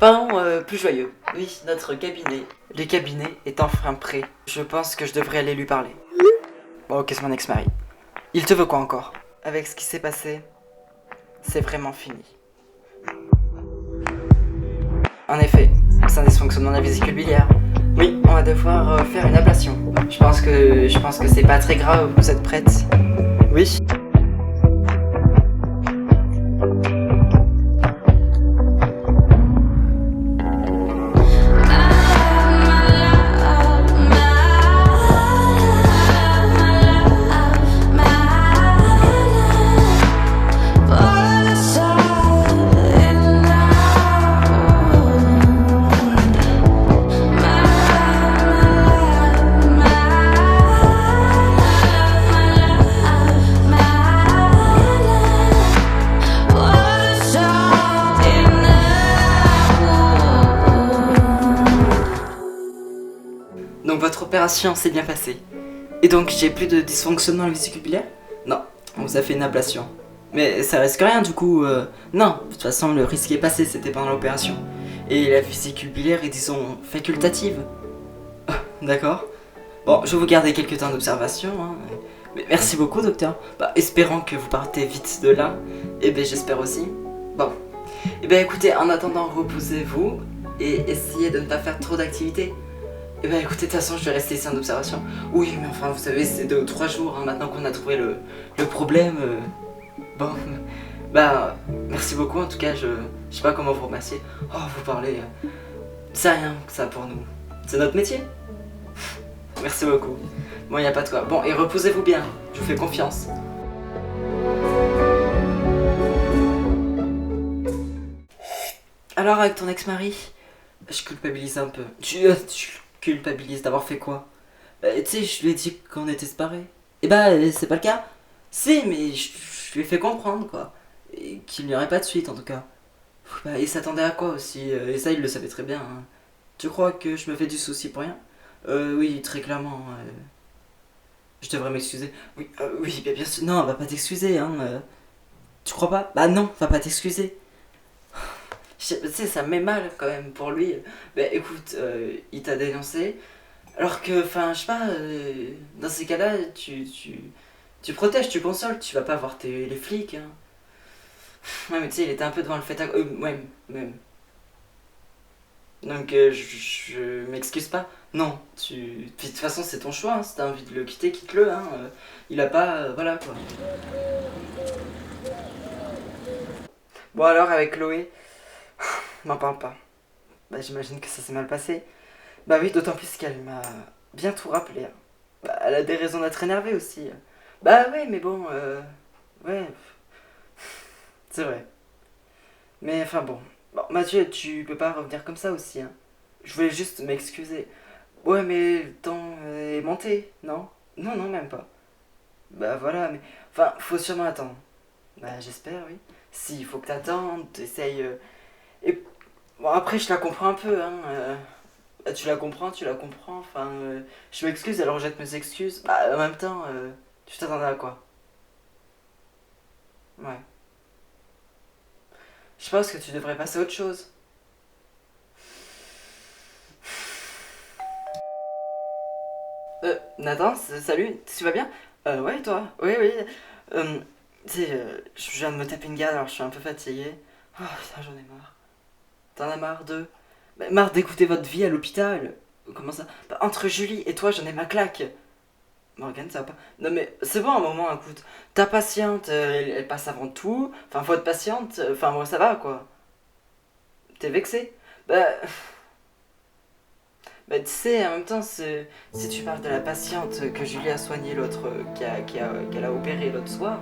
Parlons plus joyeux. Oui, notre cabinet. Le cabinet est enfin prêt. Je pense que je devrais aller lui parler. Bon, ok, c'est mon ex-mari. Il te veut quoi encore? Avec ce qui s'est passé, c'est vraiment fini. En effet, c'est un dysfonctionnement de la vésicule biliaire. Oui, on va devoir faire une ablation. Je pense que c'est pas très grave. Vous êtes prête? Oui. Donc votre opération s'est bien passée. Et donc j'ai plus de dysfonctionnement à la vésicule biliaire? Non, on vous a fait une ablation. Mais ça risque rien du coup. Non, de toute façon le risque est passé, c'était pendant l'opération. Et la vésicule biliaire est disons facultative. Ah, d'accord. Bon, je vais vous garder quelques temps d'observation. Hein. Mais merci beaucoup docteur. Bah, espérant que vous partez vite de là. Et ben j'espère aussi. Bon. Et ben écoutez, en attendant reposez-vous et essayez de ne pas faire trop d'activités. Eh ben écoutez, de toute façon je vais rester ici en observation. Oui mais enfin vous savez c'est 2 ou 3 jours hein, maintenant qu'on a trouvé le problème. Bon, bah merci beaucoup en tout cas, je sais pas comment vous remercier. Oh vous parlez, c'est rien ça pour nous. C'est notre métier. Merci beaucoup. Bon y a pas de quoi. Bon et reposez-vous bien, je vous fais confiance. Alors avec ton ex-mari, je culpabilise un peu. Tu culpabilises d'avoir fait quoi? Bah, tu sais, je lui ai dit qu'on était séparés. Et bah, c'est pas le cas. Si, mais je lui ai fait comprendre, quoi. Et qu'il n'y aurait pas de suite, en tout cas. Bah, il s'attendait à quoi aussi? Et ça, il le savait très bien. Hein. Tu crois que je me fais du souci pour rien? Oui, très clairement. Je devrais m'excuser. Oui, oui, bien sûr. Non, va pas t'excuser, hein. Tu crois pas? Bah non, va pas t'excuser. Tu sais, ça me met mal quand même pour lui. Bah écoute, il t'a dénoncé. Alors que, enfin, je sais pas, dans ces cas-là, tu protèges, tu consoles, tu vas pas voir les flics. Hein. Ouais, mais tu sais, il était un peu devant le fait à... ouais, même. Donc, je m'excuse pas. Non, puis de toute façon, c'est ton choix. Hein. Si t'as envie de le quitter, quitte-le. Hein. Il a pas... voilà, quoi. Bon, alors, avec Chloé, m'en parle pas. Bah, j'imagine que ça s'est mal passé. Bah oui, d'autant plus qu'elle m'a bien tout rappelé. Hein. Bah, elle a des raisons d'être énervée aussi. Bah ouais, mais bon, ouais, c'est vrai. Mais enfin bon. Bon, Mathieu, tu peux pas revenir comme ça aussi. Hein. Je voulais juste m'excuser. Ouais, mais le temps est monté, non? Non, non, même pas. Bah voilà, mais... Enfin, faut sûrement attendre. Bah j'espère, oui. Si, il faut que t'attendes, t'essayes... Et... Bon, après, je la comprends un peu, hein. Bah, tu la comprends. Enfin, je m'excuse, elle rejette mes excuses. Bah, en même temps, tu t'attendais à quoi? Ouais. Je pense que tu devrais passer à autre chose. Nathan, salut, tu vas bien? Ouais, toi? Oui, oui. Tu sais, je viens de me taper une garde, alors je suis un peu fatigué. Oh putain, j'en ai marre. T'en as marre de... Bah, marre d'écouter votre vie à l'hôpital. Comment ça? Bah, entre Julie et toi, j'en ai ma claque. Morgane, ça va pas. Non mais c'est bon un moment, écoute. Ta patiente, elle passe avant tout. Enfin, votre patiente, enfin moi ça va quoi. T'es vexé? Bah, bah tu sais, en même temps, si tu parles de la patiente que Julie a soignée l'autre, qu'elle a opérée l'autre soir,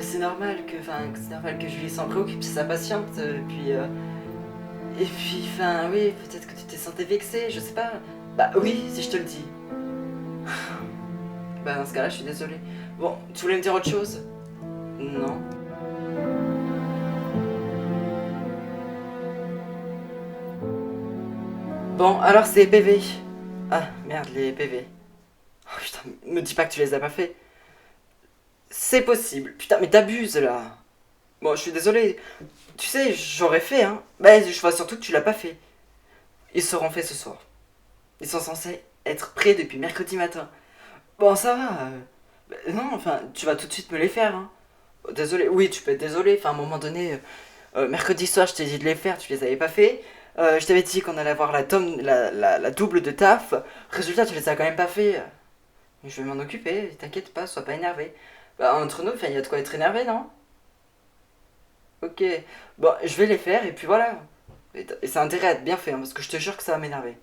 c'est normal c'est normal que Julie s'en préoccupe, c'est sa patiente, et puis, enfin, oui, peut-être que tu t'es senti vexé, je sais pas. Bah oui, si je te le dis. Bah dans ce cas-là, je suis désolée. Bon, tu voulais me dire autre chose? Non. Bon, alors c'est les PV. Ah, merde, les PV. Oh putain, me dis pas que tu les as pas fait. C'est possible. Putain, mais t'abuses là. Bon, je suis désolé. Tu sais, j'aurais fait, hein. Bah, je vois surtout que tu l'as pas fait. Ils seront faits ce soir. Ils sont censés être prêts depuis mercredi matin. Bon, ça va. Bah, non, enfin, tu vas tout de suite me les faire, hein. Désolé, oui, tu peux être désolé. Enfin, à un moment donné, mercredi soir, je t'ai dit de les faire, tu les avais pas fait. Je t'avais dit qu'on allait avoir la double de taf. Résultat, tu les as quand même pas fait. Je vais m'en occuper, t'inquiète pas, sois pas énervé. Bah, entre nous, il y a de quoi être énervé, non? Ok. Bon, je vais les faire et puis voilà. Et ça a intérêt à être bien fait, hein, parce que je te jure que ça va m'énerver.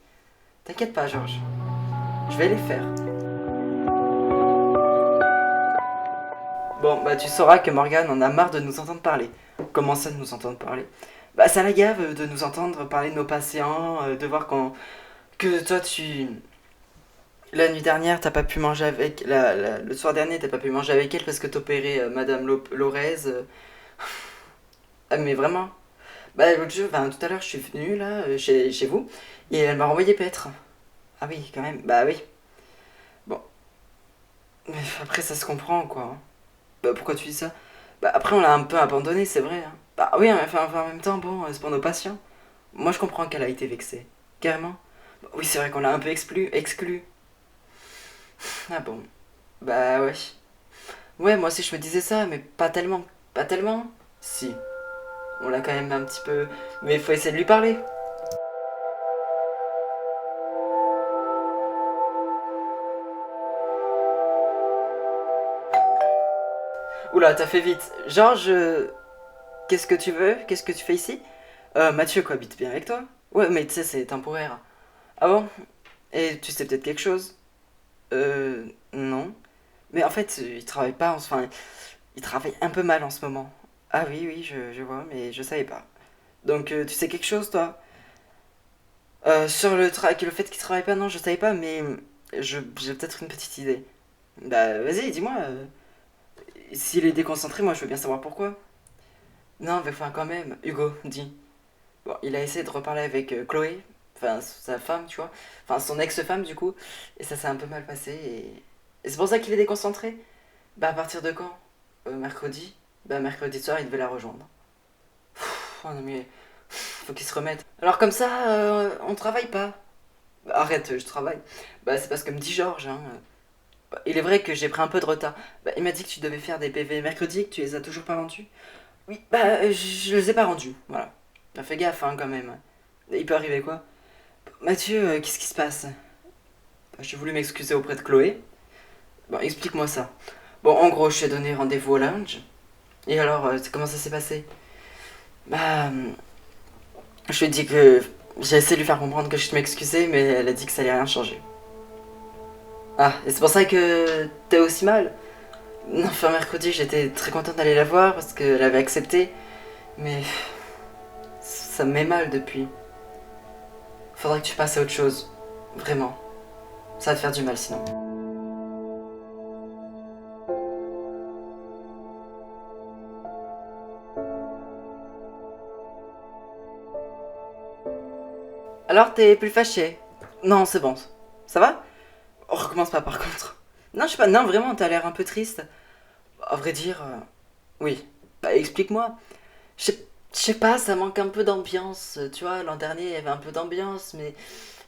T'inquiète pas, Georges. Je vais les faire. Bon, bah tu sauras que Morgane en a marre de nous entendre parler. Comment ça de nous entendre parler? Bah ça la gave de nous entendre parler de nos patients, de voir que toi tu... La nuit dernière, t'as pas pu manger avec... le soir dernier, t'as pas pu manger avec elle parce que t'opérais Madame Lorez. Ah mais vraiment? Bah l'autre jour, enfin, tout à l'heure, je suis venu là, chez vous, et elle m'a renvoyé paître. Ah oui, quand même, bah oui. Bon, mais après ça se comprend quoi, hein. Bah pourquoi tu dis ça? Bah après on l'a un peu abandonné, c'est vrai, hein. Bah oui, hein, enfin, en même temps, bon, c'est pour nos patients. Moi je comprends qu'elle a été vexée. Carrément. Bah, oui, c'est vrai qu'on l'a un peu exclu. Ah bon. Bah ouais. Ouais, moi aussi je me disais ça, mais pas tellement. Pas tellement. Si. On l'a quand même un petit peu... Mais il faut essayer de lui parler. Oula, t'as fait vite. Georges, qu'est-ce que tu veux? Qu'est-ce que tu fais ici? Mathieu cohabite bien avec toi? Ouais, mais tu sais, c'est temporaire. Ah bon? Et tu sais peut-être quelque chose? Non. Mais en fait, il travaille pas, enfin, il travaille un peu mal en ce moment. Ah oui, oui, je vois, mais je savais pas. Donc, tu sais quelque chose, toi? Sur le fait qu'il travaille pas, non, je savais pas, mais j'ai peut-être une petite idée. Bah, vas-y, dis-moi. S'il est déconcentré, moi, je veux bien savoir pourquoi. Non, mais enfin, quand même, Hugo, dis. Bon, il a essayé de reparler avec Chloé, enfin, sa femme, tu vois. Enfin, son ex-femme, du coup, et ça s'est un peu mal passé, et c'est pour ça qu'il est déconcentré. Bah, à partir de quand? Mercredi? Bah, mercredi soir, il devait la rejoindre. Oh non, mais faut qu'il se remette. Alors, comme ça, on travaille pas. Bah, arrête, je travaille. Bah, c'est parce que me dit Georges, hein. Bah, il est vrai que j'ai pris un peu de retard. Bah, il m'a dit que tu devais faire des PV mercredi et que tu les as toujours pas rendus. Oui, bah, je les ai pas rendus, voilà. Bah, fais gaffe, hein, quand même. Il peut arriver quoi? Mathieu, qu'est-ce qui se passe? Bah, j'ai voulu m'excuser auprès de Chloé. Bon, explique-moi ça. Bon, en gros, je t'ai donné rendez-vous au lounge. Et alors, comment ça s'est passé? Bah, je lui ai dit que j'ai essayé de lui faire comprendre que je m'excusais, mais elle a dit que ça allait rien changer. Ah, et c'est pour ça que t'es aussi mal? Non, enfin, mercredi, j'étais très contente d'aller la voir parce qu'elle avait accepté, mais ça me met mal depuis. Faudrait que tu passes à autre chose. Vraiment. Ça va te faire du mal sinon. Alors, t'es plus fâché? Non, c'est bon. Ça va? On recommence pas par contre. Non, je sais pas, non, vraiment, t'as l'air un peu triste. À vrai dire, oui. Bah, explique-moi. Je sais pas, ça manque un peu d'ambiance. Tu vois, l'an dernier, il y avait un peu d'ambiance, mais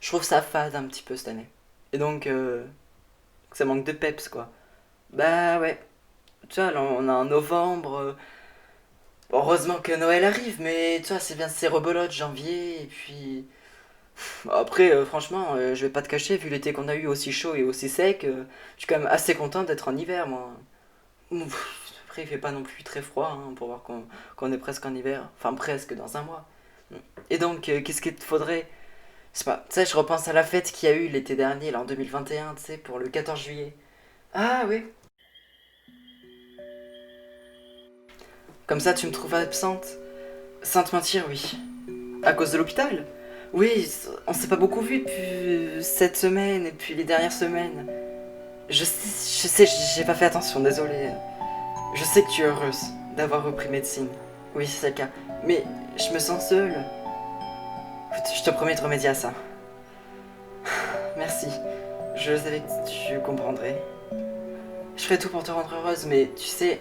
je trouve ça fade un petit peu cette année. Et donc, ça manque de peps, quoi. Bah ouais. Tu vois, là, on a un novembre. Heureusement que Noël arrive, mais tu vois, c'est bien, c'est rebelote janvier, et puis... Après, franchement, je vais pas te cacher, vu l'été qu'on a eu aussi chaud et aussi sec, je suis quand même assez content d'être en hiver, moi. Après, il fait pas non plus très froid, hein, pour voir qu'on est presque en hiver. Enfin, presque dans un mois. Et donc, qu'est-ce qu'il te faudrait? Je sais pas, tu sais, je repense à la fête qu'il y a eu l'été dernier, là, en 2021, tu sais, pour le 14 juillet. Ah oui. Comme ça, tu me trouves absente? Sans te mentir, oui. À cause de l'hôpital? Oui, on s'est pas beaucoup vu depuis cette semaine et puis les dernières semaines. Je sais, j'ai pas fait attention, désolé. Je sais que tu es heureuse d'avoir repris médecine. Oui, c'est le cas. Mais je me sens seule. Écoute, je te promets de remédier à ça. Merci. Je savais que tu comprendrais. Je ferai tout pour te rendre heureuse, mais tu sais,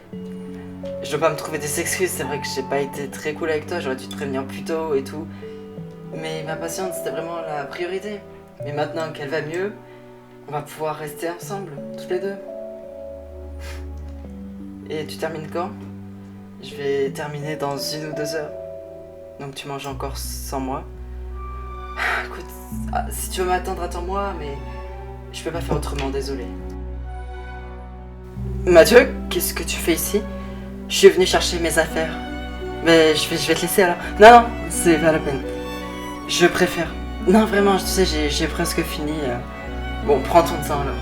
Je dois pas me trouver des excuses, c'est vrai que j'ai pas été très cool avec toi, j'aurais dû te prévenir plus tôt et tout. Mais ma patiente, c'était vraiment la priorité. Mais maintenant qu'elle va mieux, on va pouvoir rester ensemble, tous les deux. Et tu termines quand? Je vais terminer dans 1 ou 2 heures. Donc tu manges encore sans moi. Écoute, si tu veux m'attendre, attends-moi, mais je peux pas faire autrement, désolé. Mathieu, qu'est-ce que tu fais ici? Je suis venu chercher mes affaires. Mais je vais te laisser alors. Non, non, c'est pas la peine. Je préfère. Non, vraiment, tu sais, j'ai presque fini. Bon, prends ton temps alors.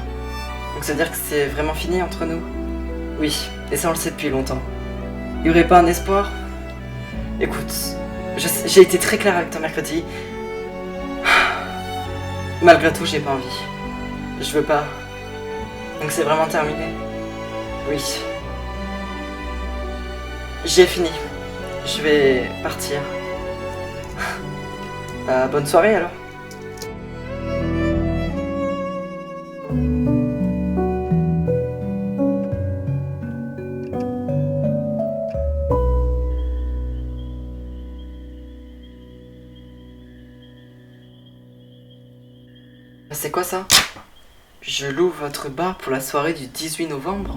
Donc ça veut dire que c'est vraiment fini entre nous? Oui, et ça on le sait depuis longtemps. Y aurait pas un espoir? Écoute, j'ai été très clair avec toi mercredi. Malgré tout, j'ai pas envie. Je veux pas. Donc c'est vraiment terminé? Oui. J'ai fini. Je vais partir. Bonne soirée alors. C'est quoi ça? Je loue votre bar pour la soirée du 18 novembre?